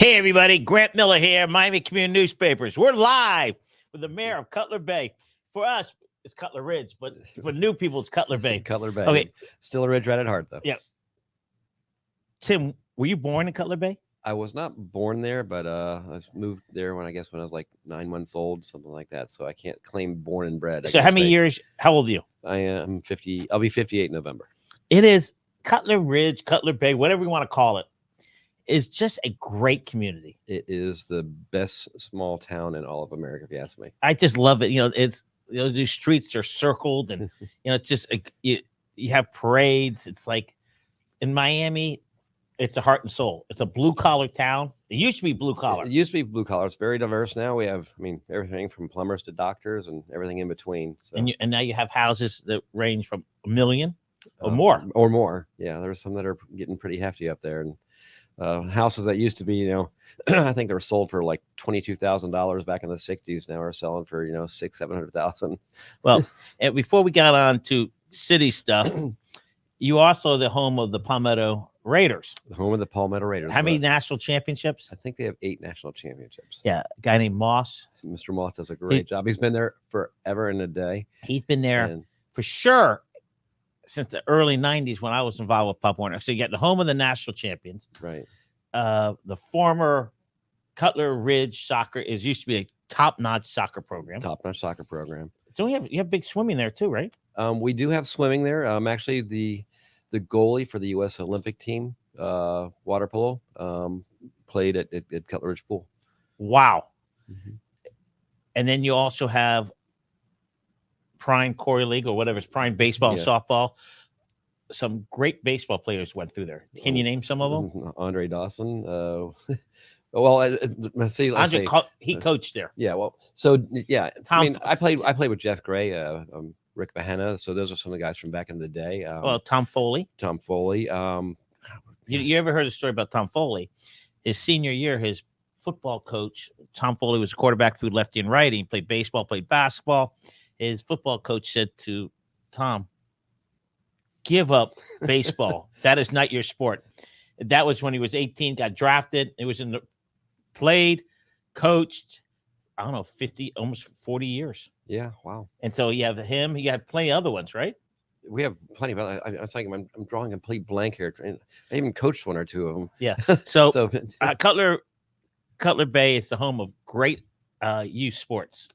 Hey, everybody. Grant Miller here, Miami Community Newspapers. We're live with the Mayor of Cutler Bay. For us, it's Cutler Ridge, but for new people, it's Cutler Bay. Cutler Bay. Okay. Still a Ridge right at heart, though. Yeah. Tim, were you born in Cutler Bay? I was not born there, but I moved there when I was like 9 months old, something like that. So I can't claim born and bred. So how many years? How old are you? I am 50. I'll be 58 in November. It is Cutler Ridge, Cutler Bay, whatever you want to call it, is just a great community. It is the best small town in all of America, if you ask me. I just love it. It's these streets are circled, and it's just you have parades. It's like in Miami, it's a heart and soul. It's a blue collar town. It used to be blue collar. It used to be blue collar. It's very diverse now. We have, everything from plumbers to doctors and everything in between. So. And now you have houses that range from $1 million or more. Or more. Yeah, there's some that are getting pretty hefty up there, and houses that used to be, I think they were sold for like $22,000 back in the 60s. Now are selling for $600,000-700,000. Well, and before we got on to city stuff, you also the home of the Palmetto Raiders. The home of the Palmetto Raiders. How many national championships? I think they have 8 national championships. Yeah, a guy named Moss. Mr. Moss does a great job. He's been there forever and a day. He's been there for sure since the early 90s when I was involved with Pop Warner. So you got the home of the national champions. Right. The former Cutler Ridge soccer used to be a top-notch soccer program. Top-notch soccer program. So you have big swimming there too, right? We do have swimming there. Actually, the goalie for the U.S. Olympic team, water polo, played at Cutler Ridge Pool. Wow. Mm-hmm. And then you also have Prime Corey League or whatever, it's Prime Baseball and Softball. Some great baseball players went through there. Can you name some of them? Andre Dawson. Well, Andre, he coached there. Yeah. Well, so yeah. I played with Jeff Gray, Rick Bahena. So those are some of the guys from back in the day. Tom Foley. Tom Foley. You ever heard a story about Tom Foley? His senior year, his football coach, Tom Foley, was a quarterback through lefty and righty. He played baseball, played basketball. His football coach said to Tom, "Give up baseball. That is not your sport." That was when he was 18, got drafted. It was played, coached, I don't know, 50, almost 40 years. Yeah, wow. And so you have him. You have plenty of other ones, right? We have plenty, but I was thinking, I'm drawing a complete blank here. I even coached 1 or 2 of them. Yeah. So Cutler Bay is the home of great youth sports.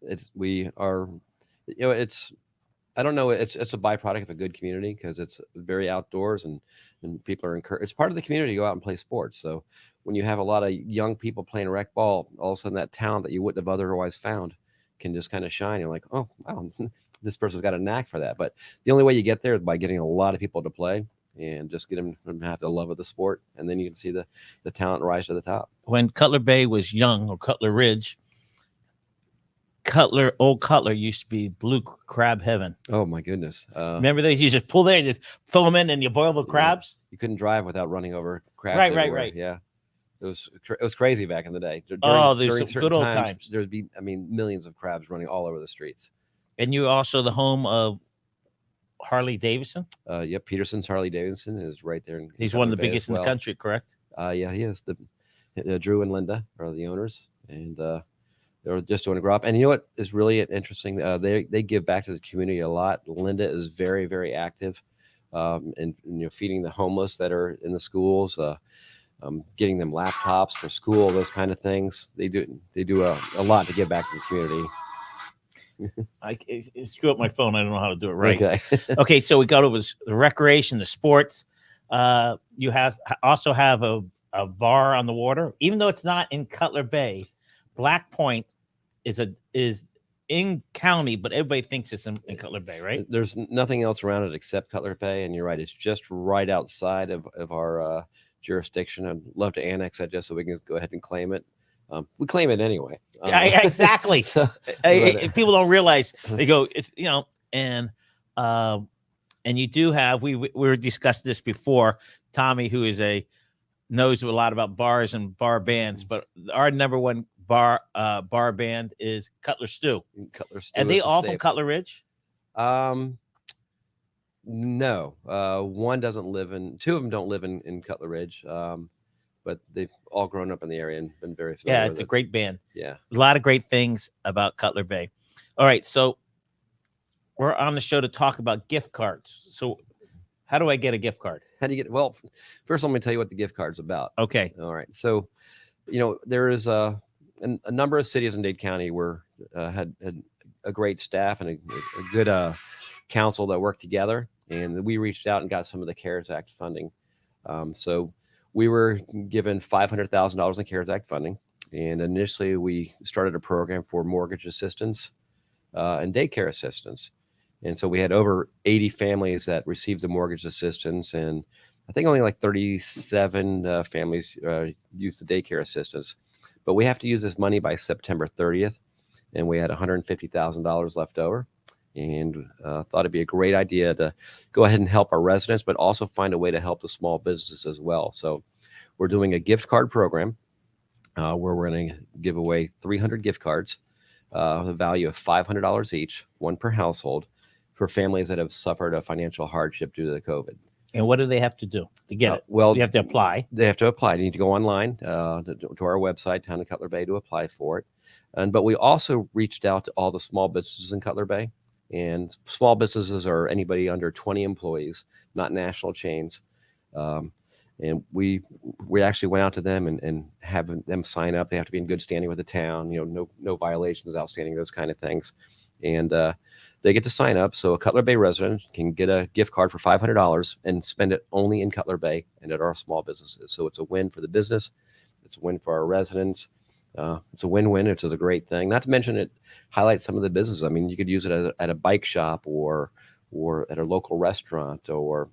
I don't know. It's a byproduct of a good community because it's very outdoors and people are encouraged. It's part of the community to go out and play sports. So when you have a lot of young people playing rec ball, all of a sudden that talent that you wouldn't have otherwise found can just kind of shine. You're like, oh, wow, this person's got a knack for that. But the only way you get there is by getting a lot of people to play and just get them to have the love of the sport. And then you can see the talent rise to the top. When Cutler Bay was young, or Cutler Ridge, Old Cutler used to be blue crab heaven. Oh my goodness! Remember those? You just pull there, and just fill them in, and you boil the crabs. You couldn't drive without running over crabs. Right. Yeah, it was crazy back in the day. There's some good old times. There'd be, millions of crabs running all over the streets. And you're also the home of Harley Davidson. Yep, Peterson's Harley Davidson is right there. He's one of the biggest in the country, correct? Yeah, he is. Drew and Linda are the owners, and they're just doing a grow up. And you know what is really interesting? They give back to the community a lot. Linda is very, very active in feeding the homeless that are in the schools, getting them laptops for school, those kind of things. They do a lot to give back to the community. I screw up my phone. I don't know how to do it right. Okay. Okay, so we got over the recreation, the sports. You also have a bar on the water, even though it's not in Cutler Bay. Black Point is in county, but everybody thinks it's in Cutler Bay, right? There's nothing else around it except Cutler Bay, and you're right, it's just right outside of our jurisdiction. I'd love to annex that just so we can go ahead and claim it. We claim it anyway. Exactly. People don't realize, they go, it's and you do have, we were discussing this before, Tommy, who knows a lot about bars and bar bands, but our number one bar band is Cutler Stew. Cutler Stew. Are they all from Cutler Ridge? No. One doesn't live in. 2 of them don't live in Cutler Ridge. but they've all grown up in the area and been very familiar Yeah, with it's a it. great band. Yeah. A lot of great things about Cutler Bay. All right, so we're on the show to talk about gift cards. So how do I get a gift card? How do you get? Well, first let me tell you what the gift card's about. Okay. All right. So, there is a number of cities in Dade County where had a great staff and a good council that worked together, and we reached out and got some of the CARES Act funding. So we were given $500,000 in CARES Act funding, and initially we started a program for mortgage assistance and daycare assistance. And so we had over 80 families that received the mortgage assistance, and I think only like 37 families used the daycare assistance. But we have to use this money by September 30th, and we had $150,000 left over, and thought it'd be a great idea to go ahead and help our residents, but also find a way to help the small businesses as well. So we're doing a gift card program where we're going to give away 300 gift cards with a value of $500 each, one per household, for families that have suffered a financial hardship due to the COVID. And what do they have to do to get it? Well, you have to apply. They have to apply. You need to go online to our website, Town of Cutler Bay, to apply for it. But we also reached out to all the small businesses in Cutler Bay. And small businesses are anybody under 20 employees, not national chains. And we actually went out to them and having them sign up. They have to be in good standing with the town, no violations, outstanding, those kind of things. And they get to sign up. So a Cutler Bay resident can get a gift card for $500 and spend it only in Cutler Bay and at our small businesses. So it's a win for the business. It's a win for our residents. It's a win-win, which is a great thing. Not to mention it highlights some of the businesses. I mean, you could use it at a bike shop or at a local restaurant or,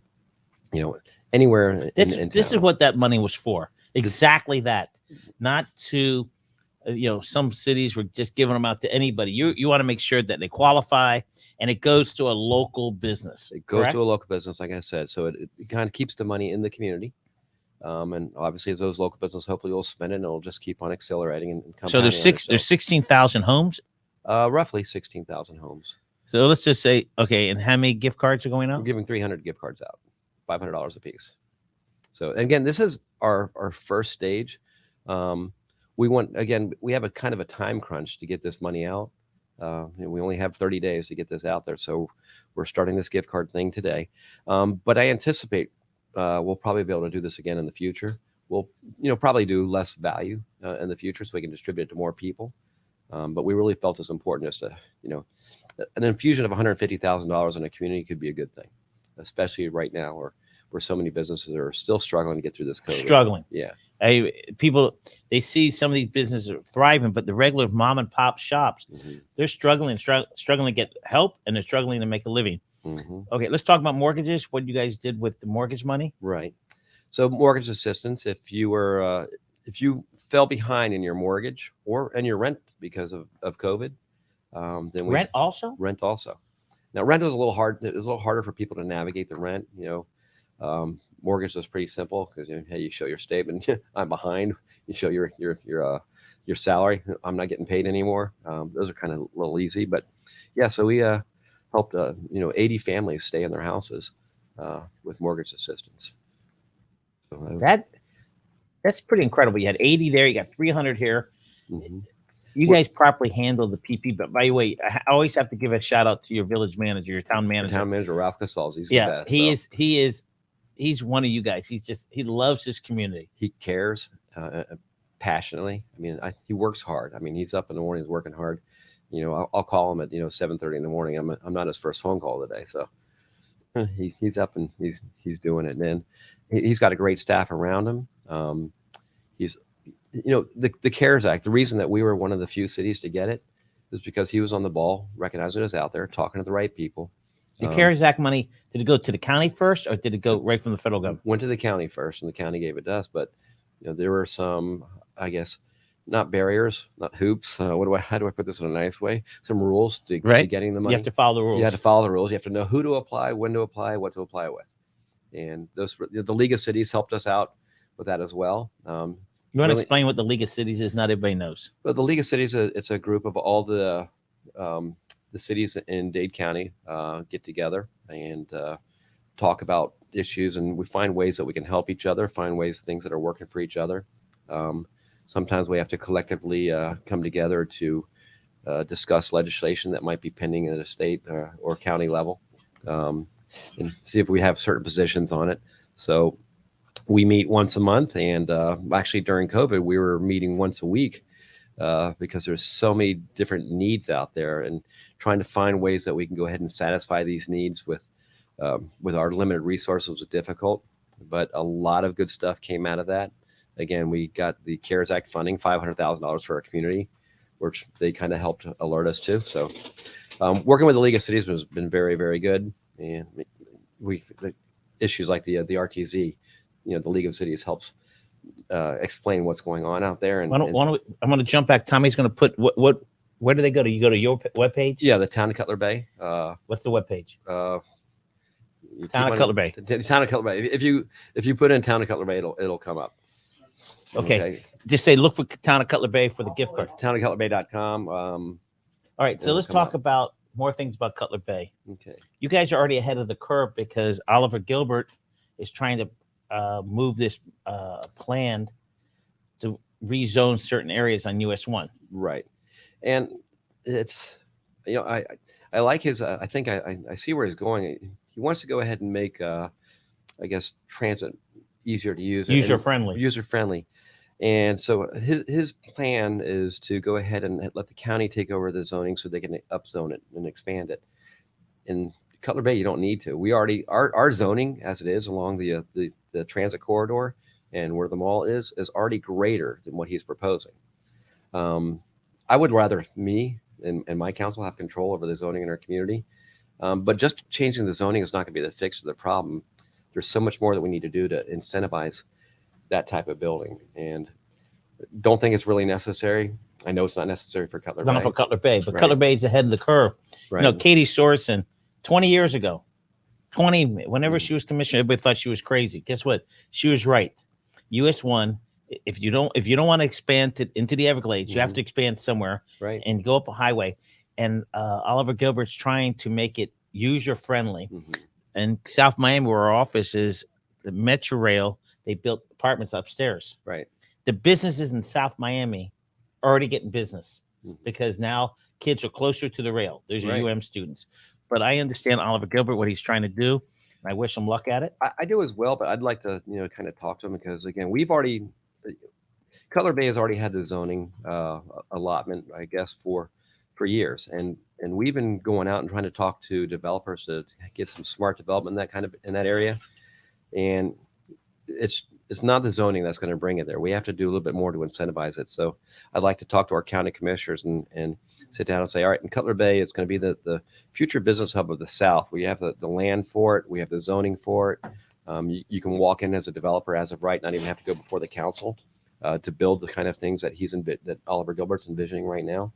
anywhere in town. This is what that money was for. Exactly that. Not to, some cities were just giving them out to anybody. You want to make sure that they qualify, and it goes to a local business. It goes correct? to a local business, like I said. So it kind of keeps the money in the community. And obviously, those local businesses hopefully will spend it, and it'll just keep on accelerating and So there's 16,000 homes. Roughly 16,000 homes. So let's just say, okay, and how many gift cards are going out? We're giving 300 gift cards out, $500 a piece. So again, this is our first stage. We have a kind of a time crunch to get this money out. We only have 30 days to get this out there, so we're starting this gift card thing today. But I anticipate we'll probably be able to do this again in the future. We'll, probably do less value in the future so we can distribute it to more people. But we really felt it's important just to, an infusion of $150,000 in a community could be a good thing, especially right now where so many businesses are still struggling to get through this COVID. Struggling. Yeah. People, they see some of these businesses are thriving, but the regular mom and pop shops, they're struggling to get help, and they're struggling to make a living. Okay, let's talk about mortgages. What you guys did with the mortgage money? Right. So mortgage assistance, if you fell behind in your mortgage and your rent because of COVID, then rent also. Now rent was a little hard. It was a little harder for people to navigate the rent. Mortgage was pretty simple because you show your statement. I'm behind. You show your salary. I'm not getting paid anymore. Those are kind of a little easy, but yeah. So we helped 80 families stay in their houses with mortgage assistance. So that's pretty incredible. You had 80 there. You got 300 here. You guys properly handled the PP. But by the way, I always have to give a shout out to your village manager, your town manager. Town manager Ralph Casals. He's the best. He's one of you guys. He loves his community. He cares passionately. I mean, he works hard. I mean, he's up in the morning, he's working hard. I'll call him at 7:30 in the morning. I'm not his first phone call today, so he's up and he's doing it. And he's got a great staff around him. He's the CARES Act. The reason that we were one of the few cities to get it is because he was on the ball, recognizing it was out there, talking to the right people. The CARES Act money, did it go to the county first, or did it go right from the federal government? Went to the county first, and the county gave it to us. But there were some, I guess, not barriers, not hoops. How do I put this in a nice way? Some rules to getting the money. You have to follow the rules. You have to follow the rules. You have to know who to apply, when to apply, what to apply with. And the League of Cities helped us out with that as well. You want to explain what the League of Cities is? Not everybody knows. But the League of Cities, it's a group of all the cities in Dade County get together and talk about issues, and we find ways that we can help each other, find things that are working for each other. Sometimes we have to collectively come together to discuss legislation that might be pending at a state or county level, and see if we have certain positions on it. So we meet once a month, and actually during COVID, we were meeting once a week because there's so many different needs out there, and trying to find ways that we can go ahead and satisfy these needs with our limited resources was difficult, but a lot of good stuff came out of that. Again, we got the CARES Act funding, $500,000 for our community, which they kind of helped alert us to. So working with the League of Cities has been very, very good. And the issues like the RTZ, the League of Cities helps explain what's going on out there. And, I'm going to jump back. Tommy's going to put where do they go to? You go to your webpage? Yeah, the Town of Cutler Bay. What's the webpage? Town of Cutler Bay. Town of Cutler Bay. If you put in Town of Cutler Bay, it'll come up. Okay. Just say look for Town of Cutler Bay for the gift card. townofcutlerbay.com. All right, so let's talk about more things about Cutler Bay. Okay. You guys are already ahead of the curve because Oliver Gilbert is trying to move this plan to rezone certain areas on US 1. Right. And it's, I like his, I think I see where he's going. He wants to go ahead and make, I guess, transit easier to use. User-friendly. User-friendly. And so his plan is to go ahead and let the county take over the zoning so they can upzone it and expand it. In Cutler Bay, you don't need to. We already, our zoning as it is along the transit corridor and where the mall is already greater than what he's proposing. I would rather me and my council have control over the zoning in our community. But just changing the zoning is not going to be the fix to the problem. There's so much more that we need to do to incentivize that type of building, and don't think it's really necessary. I know it's not necessary for Cutler Bay. Not for Cutler Bay, but Right. Cutler Bay is ahead of the curve. Right. Katie Sorensen, 20 years ago, whenever she was commissioner, everybody thought she was crazy. Guess what? She was right. US 1, if you don't want to expand into the Everglades, you have to expand somewhere, Right. and go up a highway. And Oliver Gilbert's trying to make it user friendly. And South Miami, where our office is, the Metro Rail, they built apartments upstairs. Right. The businesses in South Miami are already getting business because now kids are closer to the rail. There's your UM students. But I understand Oliver Gilbert, what he's trying to do. And I wish him luck at it. I do as well, but I'd like to, kind of talk to him because, again, Cutler Bay has already had the zoning allotment, I guess, for years. And we've been going out and trying to talk to developers to get some smart development in that area. And it's not the zoning that's going to bring it there. We have to do a little bit more to incentivize it. So I'd like to talk to our county commissioners and sit down and say, all right, in Cutler Bay, it's going to be the future business hub of the South. We have the land for it. We have the zoning for it. You can walk in as a developer as of right, not even have to go before the council to build the kind of things that that Oliver Gilbert's envisioning right now.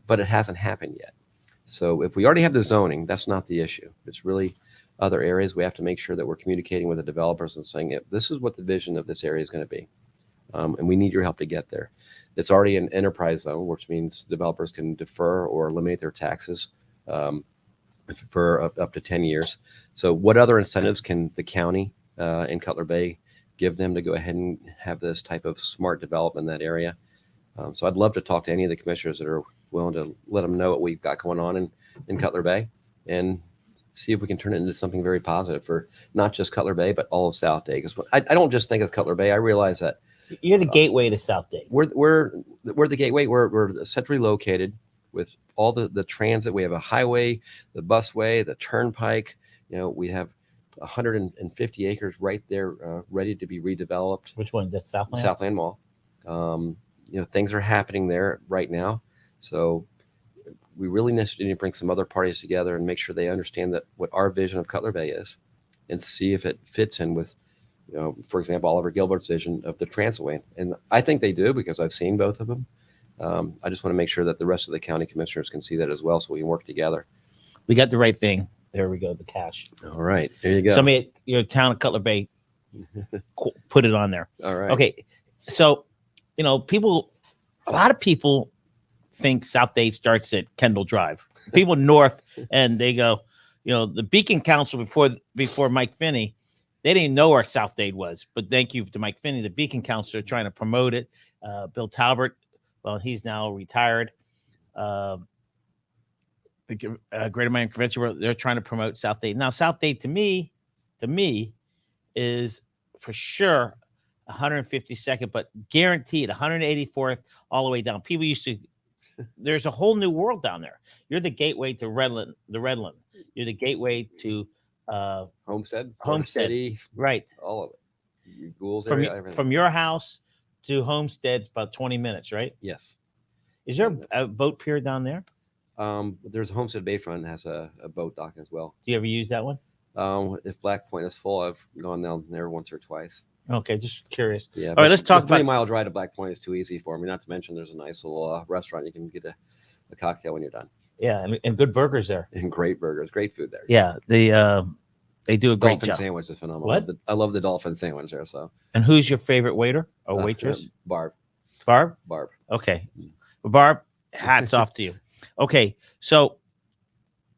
But it hasn't happened yet. So if we already have the zoning, that's not the issue. It's really other areas. We have to make sure that we're communicating with the developers and saying, this is what the vision of this area is going to be. And we need your help to get there. It's already an enterprise zone, which means developers can defer or eliminate their taxes for up to 10 years. So what other incentives can the county in Cutler Bay give them to go ahead and have this type of smart development in that area? So I'd love to talk to any of the commissioners that are willing to let them know what we've got going on in Cutler Bay and see if we can turn it into something very positive for not just Cutler Bay, but all of South Day. Because I don't just think it's Cutler Bay. I realize that you're the gateway to South Day. We're the gateway. We're centrally located with all the transit. We have a highway, the busway, the turnpike. We have 150 acres right there ready to be redeveloped. Which one? That's Southland? Southland Mall. Things are happening there right now. So we really need to bring some other parties together and make sure they understand that what our vision of Cutler Bay is and see if it fits in with, for example, Oliver Gilbert's vision of the Transitway. And I think they do because I've seen both of them. I just want to make sure that the rest of the county commissioners can see that as well so we can work together. We got the right thing. There we go, the cash. All right, there you go. Somebody at your town of Cutler Bay put it on there. All right. Okay, so, a lot of people think South Day starts at Kendall Drive. People north, and they go, the Beacon Council before Mike Finney, they didn't know where South Dade was. But thank you to Mike Finney, the Beacon Council are trying to promote it. Bill Talbert, well, he's now retired. The Greater Miami Convention, they're trying to promote South Dade. Now, South Dade to me, is for sure 152nd, but guaranteed 184th all the way down. People used to. There's a whole new world down there. You're the gateway to Redland. You're the gateway to Homestead, City, right? All of it. Ghouls from area, everything. from your house to Homestead's about 20 minutes, right? Yes. Is there a boat pier down there? There's a Homestead Bayfront has a boat dock as well. Do you ever use that one? If Black Point is full, I've gone down there once or twice. Okay, just curious. Yeah. All right, let's talk about 3-mile drive to Black Point is too easy for me. Not to mention, there's a nice little restaurant you can get a cocktail when you're done. Yeah, and good burgers there. And great burgers, great food there. Yeah, they do a great Dolphin job. sandwich is phenomenal. What? I love the dolphin sandwich there. So. And who's your favorite waiter or waitress? Barb. Barb. Okay. Barb, hats off to you. Okay, so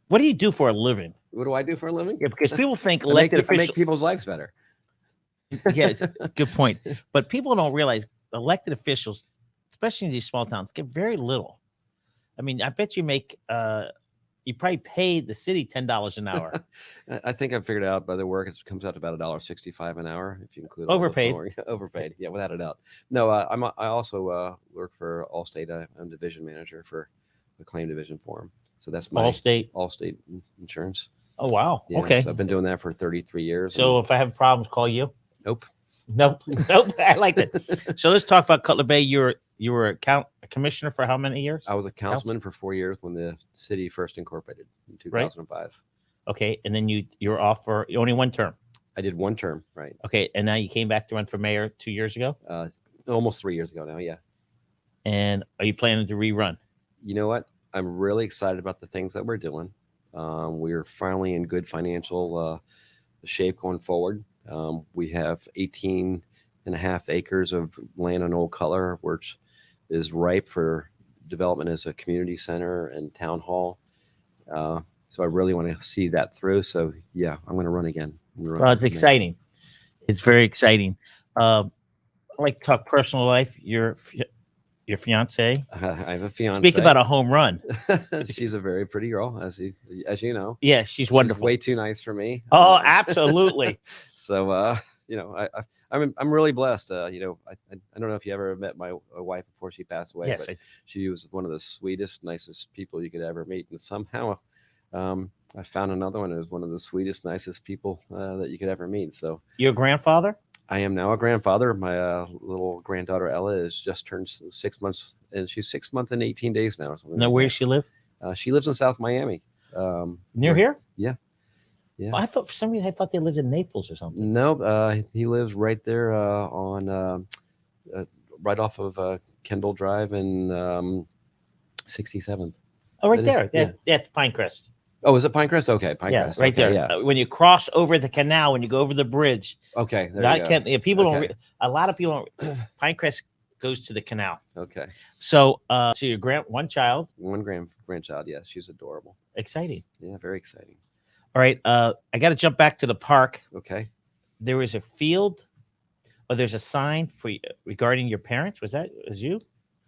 what do you do for a living? What do I do for a living? Yeah, because people think I elected make officials. people's lives better. Yeah, good point. But people don't realize elected officials, especially in these small towns, get very little. I mean, I bet you make you probably pay the city $10 an hour. I think I've figured out by the work it comes out to about $1.65 an hour if you include all the Overpaid. flooring. Overpaid, yeah, without a doubt. No, I also work for Allstate. I'm division manager for the claim division for them. So that's my Allstate insurance. Oh wow. Yeah, okay. So I've been doing that for 33 years. So if I have problems, call you. Nope. I like it. So let's talk about Cutler Bay. You were a commissioner for how many years? I was a councilman for 4 years when the city first incorporated in 2005. Right. Okay, and then you were off for only one term. I did one term, right? Okay, and now you came back to run for mayor 2 years ago. Almost 3 years ago now, yeah. And are you planning to rerun? You know what? I'm really excited about the things that we're doing. We're finally in good financial shape going forward. We have 18.5 acres of land on Old Cutler, which is ripe for development as a community center and town hall. So I really want to see that through. So yeah, I'm going to run again. Well, it's exciting. It's very exciting. I like to talk personal life. Your fiance. I have a fiance. Speak about a home run. She's a very pretty girl, as you know. Yeah, she's wonderful. She's way too nice for me. Oh, absolutely. So I'm really blessed. I don't know if you ever met my wife before she passed away. Yes, but she was one of the sweetest, nicest people you could ever meet, and somehow I found another one who was one of the sweetest, nicest people that you could ever meet. So your grandfather? I am now a grandfather. My little granddaughter Ella has just turned 6 months, and she's 6 months and 18 days now. Or something. Now, where does she live? She lives in South Miami. Near here? Yeah. Yeah. Well, I thought for some reason they lived in Naples or something. No, he lives right there on right off of Kendall Drive and 67th. Oh, right there. That's Pinecrest. Oh, is it Pinecrest? Okay, Pinecrest. Right there. Yeah. When you cross over the canal, when you go over the bridge. Okay. People don't. A lot of people don't. Pinecrest goes to the canal. Okay. So your one child. One grandchild. Yes, she's adorable. Exciting. Yeah, very exciting. All right. I got to jump back to the park. Okay. There was a field, or there's a sign for regarding your parents. Was you?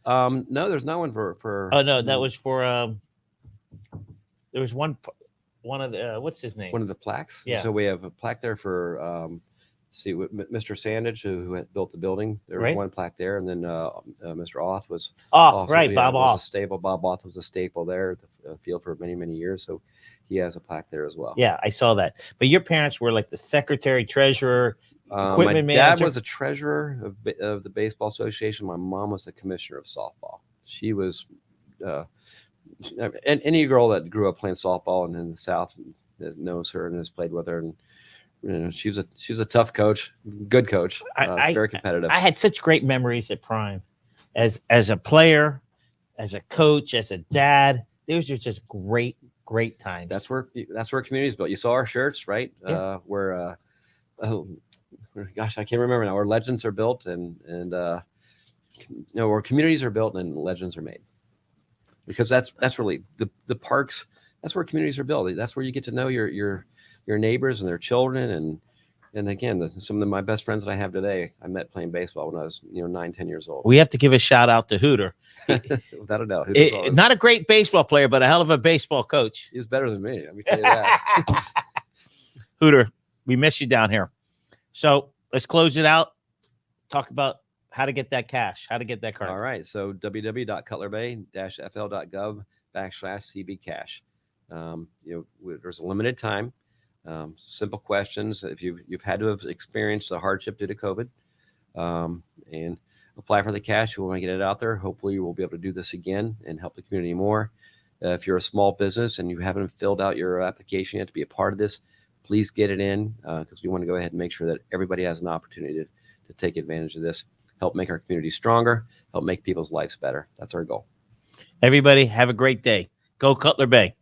No, there's no one for. Oh no, that was for. There was one of the what's his name? One of the plaques. Yeah. So we have a plaque there for Mr. Sandage, who had built the building. There was one plaque there, and then Mr. Auth was. Right, Bob Auth. Bob Auth was a staple there at the field for many, many years. So he has a plaque there as well. Yeah, I saw that. But your parents were like the secretary, treasurer, equipment manager. My dad was the treasurer of the baseball association. My mom was the commissioner of softball. She was. And any girl that grew up playing softball and in the South that knows her and has played with her, and she was a tough coach, good coach, very competitive. I had such great memories at Prime, as a player, as a coach, as a dad. Those are just great times. That's where community is built. You saw our shirts, right? Yeah. Where gosh, I can't remember now. Where legends are built and where communities are built and legends are made. Because that's really the parks. that's where communities are built. That's where you get to know your neighbors and their children. And again, some of my best friends that I have today, I met playing baseball when I was 9, 10 years old. We have to give a shout out to Hooter. Without a doubt. Not a great baseball player, but a hell of a baseball coach. He was better than me. Let me tell you that. Hooter, we miss you down here. So let's close it out. Talk about how to get that cash, how to get that card. All right. So www.cutlerbay-fl.gov/cbcash. There's a limited time. Simple questions. If you've had to have experienced a hardship due to COVID, and apply for the cash, we want to get it out there. Hopefully, you will be able to do this again and help the community more. If you're a small business and you haven't filled out your application yet to be a part of this, please get it in because we want to go ahead and make sure that everybody has an opportunity to take advantage of this, help make our community stronger, help make people's lives better. That's our goal. Everybody have a great day. Go Cutler Bay.